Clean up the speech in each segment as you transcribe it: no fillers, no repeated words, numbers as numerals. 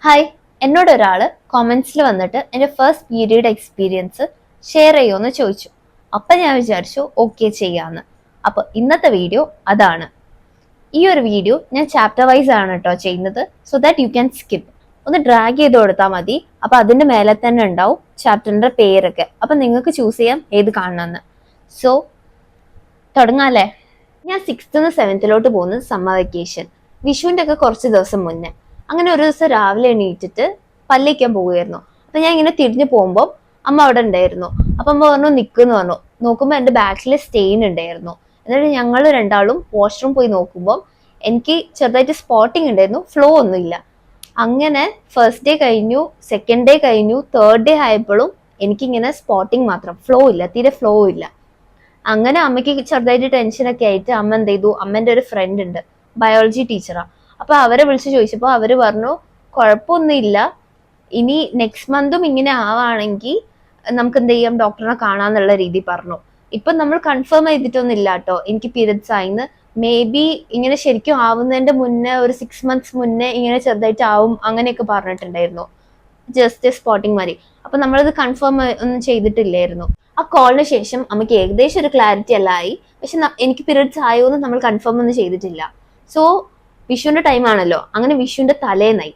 Hi, എന്നോട് ഒരാള് കൊമന്റ്സിൽ വന്നിട്ട് എൻ്റെ ഫസ്റ്റ് പീരീഡ് എക്സ്പീരിയൻസ് ഷെയർ ചെയ്യുമെന്ന് ചോദിച്ചു. അപ്പം ഞാൻ വിചാരിച്ചു ഓക്കെ ചെയ്യാന്ന്. അപ്പൊ ഇന്നത്തെ വീഡിയോ അതാണ്. ഈ ഒരു വീഡിയോ ഞാൻ ചാപ്റ്റർ വൈസ് ആണ് കേട്ടോ ചെയ്യുന്നത്, so that you can skip. ഒന്ന് ഡ്രാഗ് ചെയ്ത് കൊടുത്താൽ മതി. അപ്പൊ അതിന്റെ മേലെ തന്നെ ഉണ്ടാവും ചാപ്റ്ററിന്റെ പേരൊക്കെ. അപ്പൊ നിങ്ങൾക്ക് ചൂസ് ചെയ്യാം ഏത് കാണണമെന്ന്. സോ തുടങ്ങാല്ലേ. ഞാൻ 6th-ന്ന് 7th-ലോട്ട് പോകുന്നത് സമ്മർ വെക്കേഷൻ, വിഷുവിന്റെ ഒക്കെ കുറച്ച് ദിവസം മുന്നേ. അങ്ങനെ ഒരു ദിവസം രാവിലെ എണീറ്റിട്ട് പല്ലേക്കാൻ പോവുകയായിരുന്നു. അപ്പൊ ഞാൻ ഇങ്ങനെ തിരിഞ്ഞു പോകുമ്പോൾ അമ്മ അവിടെ ഉണ്ടായിരുന്നു. അപ്പൊ അമ്മ പറഞ്ഞു നിൽക്കുന്ന് പറഞ്ഞു. നോക്കുമ്പോൾ എന്റെ ബാക്കിൽ സ്റ്റെയിൻ ഉണ്ടായിരുന്നു. എന്നിട്ട് ഞങ്ങൾ രണ്ടാളും വാഷ്റൂം പോയി നോക്കുമ്പോൾ എനിക്ക് ചെറുതായിട്ട് സ്പോട്ടിങ് ഉണ്ടായിരുന്നു, ഫ്ലോ ഒന്നുമില്ല. അങ്ങനെ ഫസ്റ്റ് ഡേ കഴിഞ്ഞു, സെക്കൻഡ് ഡേ കഴിഞ്ഞു, തേർഡ് ഡേ ആയപ്പോഴും എനിക്കിങ്ങനെ സ്പോട്ടിങ് മാത്രം, ഫ്ലോ ഇല്ല, തീരെ ഫ്ലോ ഇല്ല. അങ്ങനെ അമ്മയ്ക്ക് ചെറുതായിട്ട് ടെൻഷനൊക്കെ ആയിട്ട് അമ്മ എന്ത് ചെയ്തു, അമ്മന്റെ ഒരു ഫ്രണ്ട് ഉണ്ട്, ബയോളജി ടീച്ചറാ. അപ്പൊ അവരെ വിളിച്ച് ചോദിച്ചപ്പോൾ അവര് പറഞ്ഞു കുഴപ്പമൊന്നുമില്ല, ഇനി നെക്സ്റ്റ് മന്തും ഇങ്ങനെ ആവാണെങ്കിൽ നമുക്ക് എന്ത് ചെയ്യാം, ഡോക്ടറിനെ കാണാന്നുള്ള രീതി പറഞ്ഞു. ഇപ്പൊ നമ്മൾ കൺഫേം ചെയ്തിട്ടൊന്നും ഇല്ല കേട്ടോ എനിക്ക് പീരിയഡ്സ് ആയിന്ന്. മേ ബി ഇങ്ങനെ ശരിക്കും ആവുന്നതിന്റെ മുന്നേ ഒരു 6 months മുന്നേ ഇങ്ങനെ ചെറുതായിട്ട് ആവും അങ്ങനെയൊക്കെ പറഞ്ഞിട്ടുണ്ടായിരുന്നു, ജസ്റ്റ് സ്പോട്ടിങ് മതി. അപ്പൊ നമ്മളത് കൺഫേം ഒന്നും ചെയ്തിട്ടില്ലായിരുന്നു. ആ കോളിന് ശേഷം അമ്മയ്ക്ക് ഏകദേശം ഒരു ക്ലാരിറ്റി എല്ലാം ആയി. പക്ഷെ എനിക്ക് പീരിയഡ്സ് ആയോ എന്ന് നമ്മൾ കൺഫേം ഒന്നും ചെയ്തിട്ടില്ല. സോ വിഷുവിന്റെ ടൈം ആണല്ലോ, അങ്ങനെ വിഷുവിന്റെ തലേന്നായി.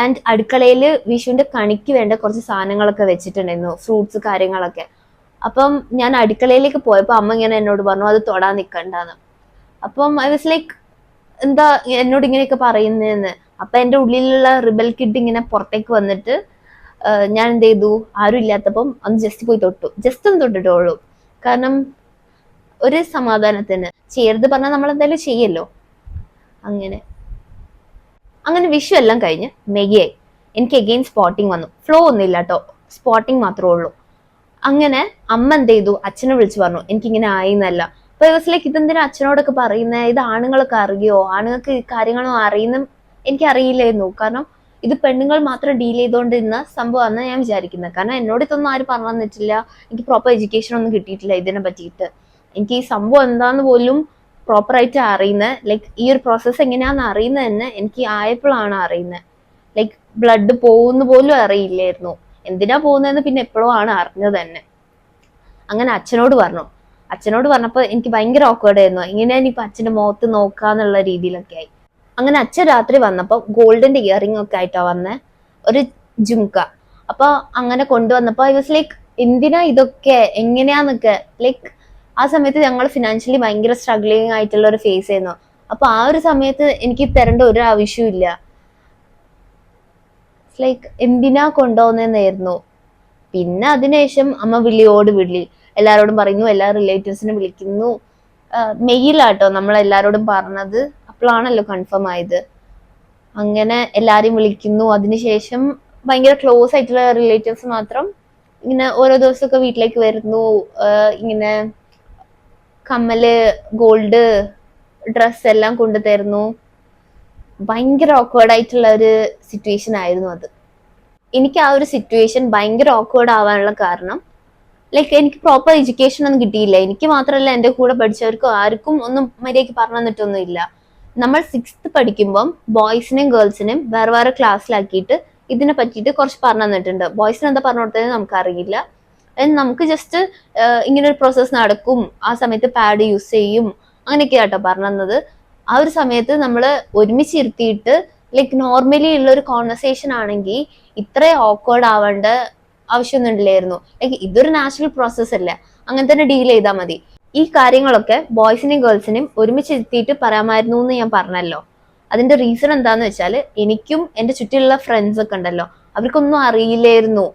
ആൻഡ് അടുക്കളയിൽ വിഷുവിന്റെ കണിക്ക് വേണ്ട കുറച്ച് സാധനങ്ങളൊക്കെ വെച്ചിട്ടുണ്ടായിരുന്നു, ഫ്രൂട്ട്സ് കാര്യങ്ങളൊക്കെ. അപ്പം ഞാൻ അടുക്കളയിലേക്ക് പോയപ്പോൾ അമ്മ ഇങ്ങനെ എന്നോട് പറഞ്ഞു അത് തൊടാൻ നിൽക്കണ്ടെന്ന്. അപ്പം ഐ വാസ് ലൈക്ക് എന്താ എന്നോട് ഇങ്ങനെയൊക്കെ പറയുന്നതെന്ന്. അപ്പൊ എന്റെ ഉള്ളിലുള്ള റിബൽ കിഡ് ഇങ്ങനെ പുറത്തേക്ക് വന്നിട്ട് ഞാൻ എന്ത് ചെയ്തു, ആരും ഇല്ലാത്തപ്പം ഒന്ന് ജസ്റ്റ് പോയി തൊട്ടു, ജസ്റ്റ് ഒന്ന് തൊട്ടിട്ടുള്ളൂ. കാരണം ഒരു സമാധാനത്തിന്. ചെയ്യരുത് പറഞ്ഞാൽ നമ്മൾ എന്തായാലും ചെയ്യല്ലോ. അങ്ങനെ അങ്ങനെ വിഷു എല്ലാം കഴിഞ്ഞ് മെഗിയായി. എനിക്ക് എഗെയിൻ സ്പോട്ടിങ് വന്നു, ഫ്ലോ ഒന്നും ഇല്ല കേട്ടോ, സ്പോട്ടിങ് മാത്രമേ ഉള്ളൂ. അങ്ങനെ അമ്മ എന്ത് ചെയ്തു, അച്ഛനെ വിളിച്ചു പറഞ്ഞു എനിക്കിങ്ങനെ ആയിന്നല്ല. അപ്പൊ ലൈക്ക് ഇതെന്തിനാ അച്ഛനോടൊക്കെ പറയുന്നത്, ഇത് ആണുങ്ങളൊക്കെ അറിയോ, ആണുങ്ങൾക്ക് ഈ കാര്യങ്ങളും അറിയുന്ന എനിക്ക് അറിയില്ലായിരുന്നു. കാരണം ഇത് പെണ്ണുങ്ങൾ മാത്രം ഡീൽ ചെയ്തുകൊണ്ടിരുന്ന സംഭവമാണെന്ന് ഞാൻ വിചാരിക്കുന്നത്. കാരണം എന്നോട് ഇതൊന്നും ആരും പറഞ്ഞു തന്നിട്ടില്ല, എനിക്ക് പ്രോപ്പർ എഡ്യൂക്കേഷൻ ഒന്നും കിട്ടിയിട്ടില്ല ഇതിനെ പറ്റിയിട്ട്. എനിക്ക് ഈ സംഭവം എന്താന്ന് പോലും പ്രോപ്പറായിട്ട് അറിയുന്നത്, ലൈക്ക് ഈ ഒരു പ്രോസസ്സ് എങ്ങനെയാണെന്ന് അറിയുന്നത് തന്നെ എനിക്ക് ആയപ്പോഴാണ് അറിയുന്നത്. ലൈക്ക് ബ്ലഡ് പോകുന്ന പോലും അറിയില്ലായിരുന്നു, എന്തിനാ പോകുന്നതെന്ന് പിന്നെ എപ്പോഴും ആണ് അറിഞ്ഞത് തന്നെ. അങ്ങനെ അച്ഛനോട് പറഞ്ഞപ്പോൾ എനിക്ക് ഭയങ്കര ഓക്വേർഡ് ആയിരുന്നു. ഇങ്ങനെയാണ് ഇപ്പൊ അച്ഛന്റെ മുഖത്ത് നോക്കാന്നുള്ള രീതിയിലൊക്കെ ആയി. അങ്ങനെ അച്ഛൻ രാത്രി വന്നപ്പോ ഗോൾഡിന്റെ ഇയറിംഗ് ഒക്കെ ആയിട്ടാ വന്നേ, ഒരു ജുംക്ക. അപ്പൊ അങ്ങനെ കൊണ്ടുവന്നപ്പോ ഐ വാസ് ലൈക്ക് എന്തിനാ ഇതൊക്കെ, എങ്ങനെയാന്നൊക്കെ. ലൈക്ക് ആ സമയത്ത് ഞങ്ങൾ ഫിനാൻഷ്യലി ഭയങ്കര സ്ട്രഗ്ലിംഗ് ആയിട്ടുള്ള ഒരു ഫേസ് ആയിരുന്നു. അപ്പൊ ആ ഒരു സമയത്ത് എനിക്ക് തരേണ്ട ഒരു ആവശ്യവും ഇല്ല. ലൈക്ക് എന്തിനാ കൊണ്ടുപോകുന്നതെന്നായിരുന്നു. പിന്നെ അതിനുശേഷം അമ്മ വിളിയോട് വിളി, എല്ലാരോടും പറയുന്നു, എല്ലാ റിലേറ്റീവ്സിനെ വിളിക്കുന്നു. മെയിലാട്ടോ നമ്മളെല്ലാരോടും പറഞ്ഞത്, അപ്പോഴാണല്ലോ കൺഫേം ആയത്. അങ്ങനെ എല്ലാരെയും വിളിക്കുന്നു. അതിനുശേഷം ഭയങ്കര ക്ലോസ് ആയിട്ടുള്ള റിലേറ്റീവ്സ് മാത്രം ഇങ്ങനെ ഓരോ ദിവസമൊക്കെ വീട്ടിലേക്ക് വരുന്നു. ഇങ്ങനെ കമ്മല്, ഗോൾഡ്, ഡ്രസ് എല്ലാം കൊണ്ടുതരുന്നു. ഭയങ്കര ഓക്വേർഡ് ആയിട്ടുള്ള ഒരു സിറ്റുവേഷൻ ആയിരുന്നു അത്. എനിക്ക് ആ ഒരു സിറ്റുവേഷൻ ഭയങ്കര ഓക്വേർഡ് ആവാനുള്ള കാരണം ലൈക്ക് എനിക്ക് പ്രോപ്പർ എഡ്യൂക്കേഷൻ ഒന്നും കിട്ടിയില്ല. എനിക്ക് മാത്രമല്ല, എൻ്റെ കൂടെ പഠിച്ചവർക്കും ആർക്കും ഒന്നും മര്യാദയ്ക്ക് പറഞ്ഞു തന്നിട്ടൊന്നും ഇല്ല. നമ്മൾ 6th പഠിക്കുമ്പം ബോയ്സിനെയും ഗേൾസിനെയും വേറെ വേറെ ക്ലാസ്സിലാക്കിയിട്ട് ഇതിനെ പറ്റിയിട്ട് കുറച്ച് പറഞ്ഞു തന്നിട്ടുണ്ട്. ബോയ്സിന് എന്താ പറഞ്ഞു കൊടുത്തതെന്ന് നമുക്കറിയില്ല. നമുക്ക് ജസ്റ്റ് ഇങ്ങനെ ഒരു പ്രോസസ്സ് നടക്കും, ആ സമയത്ത് പാഡ് യൂസ് ചെയ്യും, അങ്ങനെയൊക്കെ ആട്ടോ പറഞ്ഞു തന്നത്. ആ ഒരു സമയത്ത് നമ്മൾ ഒരുമിച്ച് ഇരുത്തിയിട്ട് ലൈക്ക് നോർമലി ഉള്ള ഒരു കോൺവെർസേഷൻ ആണെങ്കിൽ ഇത്ര ഓക്വേർഡ് ആവേണ്ട ആവശ്യമൊന്നും ഇല്ലായിരുന്നു. ലൈക്ക് ഇതൊരു നാച്ചുറൽ പ്രോസസ് അല്ലേ, അങ്ങനെ തന്നെ ഡീൽ ചെയ്താൽ മതി. ഈ കാര്യങ്ങളൊക്കെ ബോയ്സിനെയും ഗേൾസിനെയും ഒരുമിച്ച് എത്തിയിട്ട് പറയാമായിരുന്നു എന്ന് ഞാൻ പറഞ്ഞല്ലോ. അതിന്റെ റീസൺ എന്താന്ന് വെച്ചാൽ എനിക്കും എന്റെ ചുറ്റിലുള്ള ഫ്രണ്ട്സ് ഒക്കെ ഉണ്ടല്ലോ, അവർക്കൊന്നും അറിയില്ലായിരുന്നു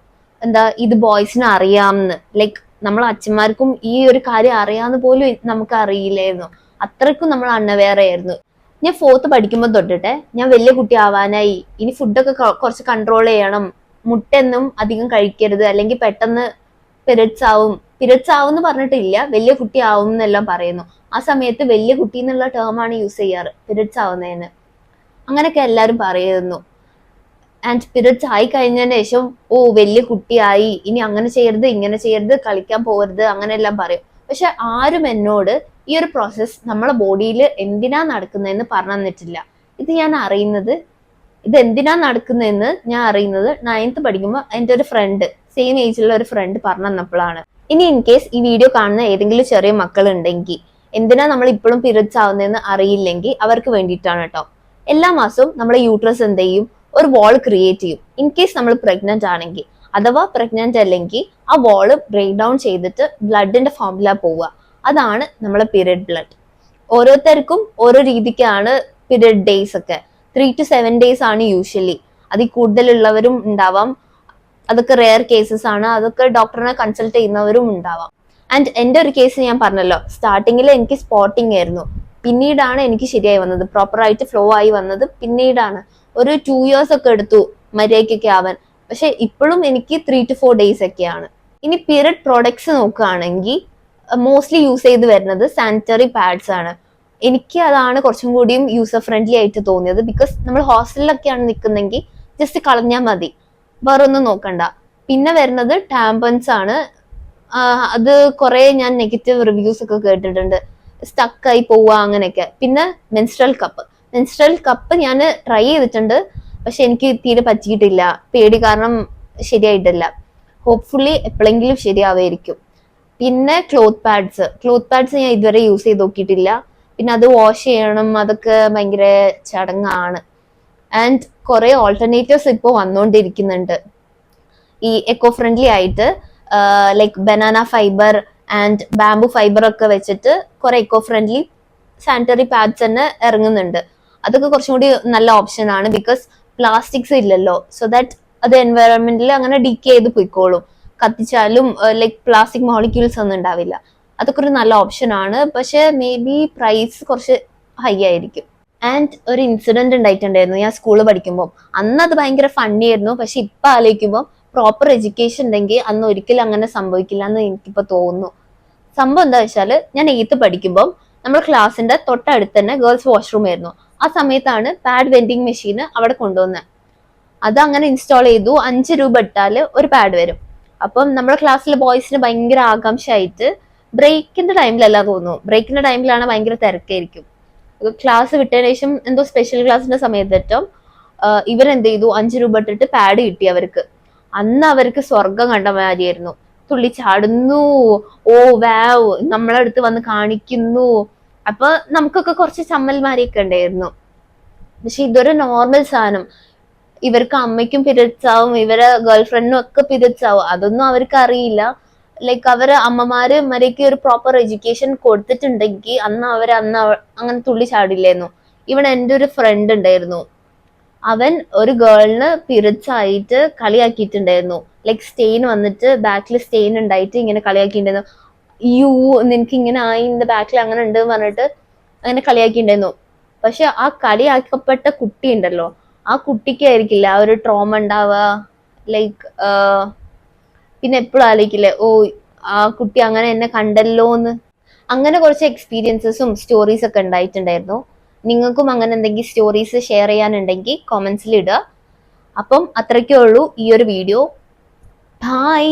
എന്താ ഇത് ബോയ്സിന് അറിയാമെന്ന്. ലൈക്ക് നമ്മൾ അച്ഛന്മാർക്കും ഈ ഒരു കാര്യം അറിയാമെന്ന് പോലും നമുക്ക് അറിയില്ലായിരുന്നു. അത്രയ്ക്കും നമ്മൾ അൺഅവെയർ ആയിരുന്നു. ഞാൻ 4th പഠിക്കുമ്പോൾ തൊട്ടിട്ടെ ഞാൻ വലിയ കുട്ടി ആവാനായി, ഇനി ഫുഡൊക്കെ കുറച്ച് കൺട്രോൾ ചെയ്യണം, മുട്ടയൊന്നും അധികം കഴിക്കരുത്, അല്ലെങ്കിൽ പെട്ടെന്ന് പീരിയഡ്സ് ആവും എന്ന് പറഞ്ഞിട്ടില്ല, വലിയ കുട്ടി ആവും എന്നെല്ലാം പറയുന്നു. ആ സമയത്ത് വലിയ കുട്ടി എന്നുള്ള ടേമാണ് യൂസ് ചെയ്യാറ് പീരിയഡ്സ് ആവുന്നതിന്. അങ്ങനെയൊക്കെ എല്ലാരും പറയുന്നു. ആൻഡ് പീരിയഡ്സ് ആയി കഴിഞ്ഞതിന് ശേഷം ഓ വലിയ കുട്ടിയായി, ഇനി അങ്ങനെ ചെയ്യരുത്, ഇങ്ങനെ ചെയ്യരുത്, കളിക്കാൻ പോകരുത്, അങ്ങനെയെല്ലാം പറയും. പക്ഷെ ആരും എന്നോട് ഈ ഒരു പ്രോസസ് നമ്മളെ ബോഡിയിൽ എന്തിനാ നടക്കുന്നതെന്ന് പറഞ്ഞു തന്നിട്ടില്ല. ഇത് ഞാൻ അറിയുന്നത് ഇത് എന്തിനാ നടക്കുന്നതെന്ന് ഞാൻ അറിയുന്നത് 9th പഠിക്കുമ്പോൾ എൻ്റെ ഒരു ഫ്രണ്ട്, സെയിം ഏജിലുള്ള ഒരു ഫ്രണ്ട് പറഞ്ഞു തന്നപ്പോഴാണ്. ഇനി ഇൻ കേസ് ഈ വീഡിയോ കാണുന്ന ഏതെങ്കിലും ചെറിയ മക്കൾ ഉണ്ടെങ്കിൽ, എന്തിനാ നമ്മൾ ഇപ്പോഴും പീരിയഡ്സ് ആവുന്നതെന്ന് അറിയില്ലെങ്കിൽ അവർക്ക് വേണ്ടിയിട്ടാണ് കേട്ടോ. എല്ലാ മാസവും നമ്മളെ യൂട്രസ് എന്ത് ചെയ്യും, ഒരു വാൾ ക്രിയേറ്റ് ചെയ്യും. ഇൻ കേസ് നമ്മൾ പ്രഗ്നന്റ് ആണെങ്കിൽ, അഥവാ പ്രഗ്നന്റ് അല്ലെങ്കിൽ ആ വാള് ബ്രേക്ക് ഡൗൺ ചെയ്തിട്ട് ബ്ലഡിന്റെ ഫോമില പോവുക. അതാണ് നമ്മളെ പീരിയഡ് ബ്ലഡ്. ഓരോരുത്തർക്കും ഓരോ രീതിക്കാണ് പീരിയഡ് ഡേയ്സ് ഒക്കെ. 3 to 7 days ആണ് യൂഷ്വലി. അതിൽ കൂടുതലുള്ളവരും ഉണ്ടാവാം, അതൊക്കെ റെയർ കേസസ് ആണ്, അതൊക്കെ ഡോക്ടറിനെ കൺസൾട്ട് ചെയ്യുന്നവരും ഉണ്ടാവാം. ആൻഡ് എൻ്റെ ഒരു കേസ് ഞാൻ പറഞ്ഞല്ലോ, സ്റ്റാർട്ടിങ്ങിൽ എനിക്ക് സ്പോട്ടിങ് ആയിരുന്നു, പിന്നീടാണ് എനിക്ക് ശരിയായി വന്നത്, പ്രോപ്പറായിട്ട് ഫ്ലോ ആയി വന്നത് പിന്നീടാണ്. ഒരു 2 years ഒക്കെ എടുത്തു മര്യാദയ്ക്കൊക്കെ ആവാൻ. പക്ഷെ ഇപ്പോഴും എനിക്ക് 3 to 4 days ഒക്കെയാണ്. ഇനി പീരിയഡ് പ്രോഡക്ട്സ് നോക്കുകയാണെങ്കിൽ മോസ്റ്റ്ലി യൂസ് ചെയ്ത് വരുന്നത് സാനിറ്ററി പാഡ്സ് ആണ്. എനിക്ക് അതാണ് കുറച്ചും കൂടിയും യൂസർ ഫ്രണ്ട്ലി ആയിട്ട് തോന്നിയത്. ബിക്കോസ് നമ്മൾ ഹോസ്റ്റലിലൊക്കെയാണ് നിൽക്കുന്നെങ്കിൽ ജസ്റ്റ് കളഞ്ഞാൽ മതി, വേറെ ഒന്നും നോക്കണ്ട. പിന്നെ വരുന്നത് ടാമ്പൻസ് ആണ്. അത് കുറെ ഞാൻ നെഗറ്റീവ് റിവ്യൂസ് ഒക്കെ കേട്ടിട്ടുണ്ട്, സ്റ്റക്കായി പോവുക അങ്ങനെയൊക്കെ. പിന്നെ മെൻസ്ട്രൽ കപ്പ് ഞാൻ ട്രൈ ചെയ്തിട്ടുണ്ട്, പക്ഷെ എനിക്ക് തീരെ പറ്റിയിട്ടില്ല, പേടി കാരണം ശരിയായിട്ടില്ല. ഹോപ്പ്ഫുള്ളി എപ്പോഴെങ്കിലും ശരിയാവായിരിക്കും. പിന്നെ ക്ലോത്ത് പാഡ്സ് ഞാൻ ഇതുവരെ യൂസ് ചെയ്ത് നോക്കിയിട്ടില്ല. പിന്നെ അത് വാഷ് ചെയ്യണം, അതൊക്കെ ഭയങ്കര ചടങ്ങാണ്. ആൻഡ് കുറെ ഓൾട്ടർനേറ്റീവ്സ് ഇപ്പോൾ വന്നുകൊണ്ടിരിക്കുന്നുണ്ട് ഈ എക്കോ ഫ്രണ്ട്ലി ആയിട്ട്. Like banana fibre and bamboo fibre ഒക്കെ വെച്ചിട്ട് കുറെ എക്കോ ഫ്രണ്ട്ലി സാനിറ്ററി പാഡ്സ് തന്നെ ഇറങ്ങുന്നുണ്ട്. അതൊക്കെ കുറച്ചും കൂടി നല്ല ഓപ്ഷൻ ആണ്, ബിക്കോസ് പ്ലാസ്റ്റിക്സ് ഇല്ലല്ലോ. സോ ദാറ്റ് അത് എൻവയറൺമെന്റിൽ അങ്ങനെ ഡീക്കെ ചെയ്ത് പോയിക്കോളും. കത്തിച്ചാലും ലൈക്ക് പ്ലാസ്റ്റിക് മോളിക്യൂൾസ് ഒന്നും ഉണ്ടാവില്ല. അതൊക്കെ ഒരു നല്ല ഓപ്ഷൻ ആണ്. പക്ഷെ മേ ബി പ്രൈസ് കുറച്ച് ഹൈ ആയിരിക്കും. ആൻഡ് ഒരു ഇൻസിഡന്റ് ഉണ്ടായിട്ടുണ്ടായിരുന്നു ഞാൻ സ്കൂളിൽ പഠിക്കുമ്പോൾ. അന്ന് അത് ഭയങ്കര ഫണ്ണി ആയിരുന്നു. പക്ഷെ ഇപ്പൊ ആലോചിക്കുമ്പോൾ പ്രോപ്പർ എഡ്യൂക്കേഷൻ ഉണ്ടെങ്കിൽ അന്ന് ഒരിക്കലും അങ്ങനെ സംഭവിക്കില്ല എന്ന് എനിക്കിപ്പോ തോന്നുന്നു. സംഭവം എന്താ വെച്ചാല്, ഞാൻ 8th പഠിക്കുമ്പോൾ നമ്മുടെ ക്ലാസ്സിന്റെ തൊട്ടടുത്ത് തന്നെ ഗേൾസ് വാഷ്റൂം ആയിരുന്നു. ആ സമയത്താണ് പാഡ് വെൻഡിങ് മെഷീൻ അവിടെ കൊണ്ടുവന്നത്. അത് അങ്ങനെ ഇൻസ്റ്റാൾ ചെയ്തു. 5 രൂപ ഇട്ടാല് ഒരു പാഡ് വരും. അപ്പം നമ്മുടെ ക്ലാസ്സിലെ ബോയ്സിന് ഭയങ്കര ആകാംക്ഷയായിട്ട്, ബ്രേക്കിന്റെ ടൈമിലല്ല തോന്നുന്നു, ബ്രേക്കിന്റെ ടൈമിലാണ് ഭയങ്കര തിരക്കായിരിക്കും. ക്ലാസ് വിട്ടതിന് ശേഷം എന്തോ സ്പെഷ്യൽ ക്ലാസ്സിന്റെ സമയത്തേറ്റോ ഇവരെന്ത് ചെയ്തു, 5 രൂപ ഇട്ടിട്ട് പാഡ് കിട്ടി അവർക്ക്. അന്ന് അവർക്ക് സ്വർഗം കണ്ട മാതിരിയായിരുന്നു. തുള്ളി ചാടുന്നു, ഓ വാവ്, നമ്മളെ അടുത്ത് വന്ന് കാണിക്കുന്നു. അപ്പൊ നമുക്കൊക്കെ കുറച്ച് ചമ്മൽമാരിയൊക്കെ ഉണ്ടായിരുന്നു. പക്ഷെ ഇതൊരു നോർമൽ സാധനം. ഇവർക്ക് അമ്മയ്ക്കും പീരിയഡ്സ് ആവും, ഇവരെ ഗേൾഫ്രണ്ടിനും ഒക്കെ പീരിയഡ്സ് ആവും. അതൊന്നും അവർക്ക് അറിയില്ല. ലൈക്ക് അവര് അമ്മമാര് മര്യാദയ്ക്ക് ഒരു പ്രോപ്പർ എഡ്യൂക്കേഷൻ കൊടുത്തിട്ടുണ്ടെങ്കിൽ അന്ന് അങ്ങനെ തുള്ളി ചാടില്ലായിരുന്നു. ഇവിടെ എൻ്റെ ഒരു ഫ്രണ്ട് ഉണ്ടായിരുന്നു, അവൻ ഒരു ഗേളിന് പീരിയഡ്സ് ആയിട്ട് കളിയാക്കിയിട്ടുണ്ടായിരുന്നു. ലൈക്ക് സ്റ്റെയിൻ വന്നിട്ട് ബാക്കിൽ സ്റ്റെയിൻ ഉണ്ടായിട്ട് ഇങ്ങനെ കളിയാക്കിയിട്ടുണ്ടായിരുന്നു. യു നിനക്ക് ഇങ്ങനെ ആയി, ഇന്റെ ബാക്കിൽ അങ്ങനെ ഉണ്ട് പറഞ്ഞിട്ട് അങ്ങനെ കളിയാക്കിയിട്ടുണ്ടായിരുന്നു. പക്ഷെ ആ കളിയാക്കപ്പെട്ട കുട്ടി ഉണ്ടല്ലോ, ആ കുട്ടിക്കായിരിക്കില്ല ആ ഒരു ട്രോമ ഉണ്ടാവുക. ലൈക്ക് പിന്നെ എപ്പോഴും ആലോചിക്കില്ലേ, ഓ ആ കുട്ടി അങ്ങനെ എന്നെ കണ്ടല്ലോന്ന്. അങ്ങനെ കുറച്ച് എക്സ്പീരിയൻസസും സ്റ്റോറീസ് ഒക്കെ ഉണ്ടായിട്ടുണ്ടായിരുന്നു. നിങ്ങൾക്കും അങ്ങനെ എന്തെങ്കിലും സ്റ്റോറീസ് ഷെയർ ചെയ്യാനുണ്ടെങ്കിൽ കോമെന്റ്സിൽ ഇടുക. അപ്പം അത്രയ്ക്കേ ഉള്ളൂ ഈ ഒരു വീഡിയോ. ബൈ.